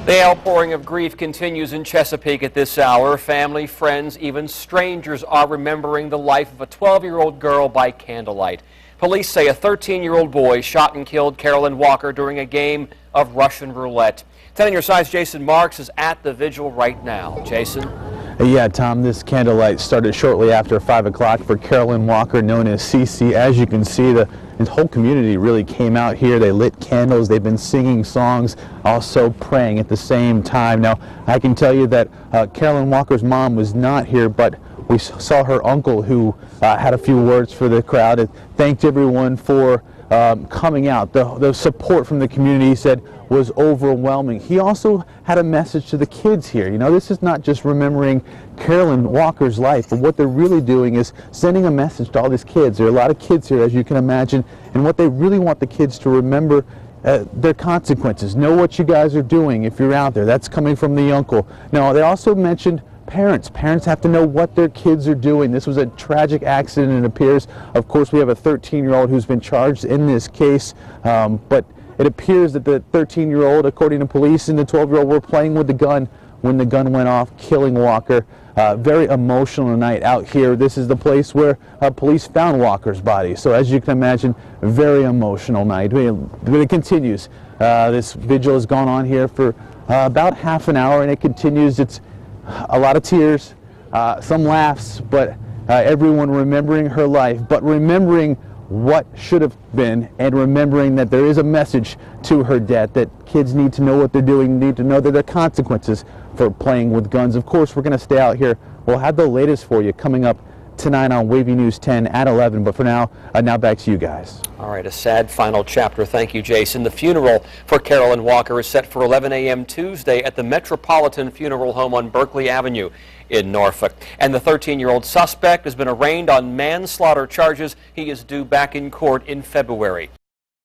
The outpouring of grief continues in Chesapeake at this hour. Family, friends, even strangers are remembering the life of a 12-year-old girl by candlelight. Police say a 13-year-old boy shot and killed Carolyn Walker during a game of Russian roulette. 10 on your side's Jason Marks is at the vigil right now. Jason? Yeah, Tom, this candlelight started shortly after 5 o'clock for Carolyn Walker, known as Cece. As you can see, the whole community really came out here. They lit candles. They've been singing songs, also praying at the same time. Now, I can tell you that Carolyn Walker's mom was not here, but we saw her uncle, who had a few words for the crowd and thanked everyone for coming out. The support from the community, he said, was overwhelming. He also had a message to the kids here. You know, this is not just remembering Carolyn Walker's life, but what they're really doing is sending a message to all these kids. There are a lot of kids here, as you can imagine, and what they really want the kids to remember, their consequences. Know what you guys are doing if you're out there. That's coming from the uncle. Now, they also mentioned parents. Parents have to know what their kids are doing. This was a tragic accident, it appears. Of course, we have a 13-year-old who's been charged in this case, but it appears that the 13-year-old, according to police, and the 12-year-old were playing with the gun when the gun went off, killing Walker. Very emotional night out here. This is the place where police found Walker's body. So as you can imagine, very emotional night. But it continues. This vigil has gone on here for about half an hour, and it continues. It's a lot of tears, some laughs, but everyone remembering her life, but remembering what should have been, and remembering that there is a message to her death, that kids need to know what they're doing, need to know that there are consequences for playing with guns. Of course, we're going to stay out here. We'll have the latest for you coming up tonight on Wavy News 10 at 11, but for now, now back to you guys. All right, a sad final chapter. Thank you, Jason. The funeral for Carolyn Walker is set for 11 a.m. Tuesday at the Metropolitan Funeral Home on Berkeley Avenue in Norfolk. And the 13-year-old suspect has been arraigned on manslaughter charges. He is due back in court in February.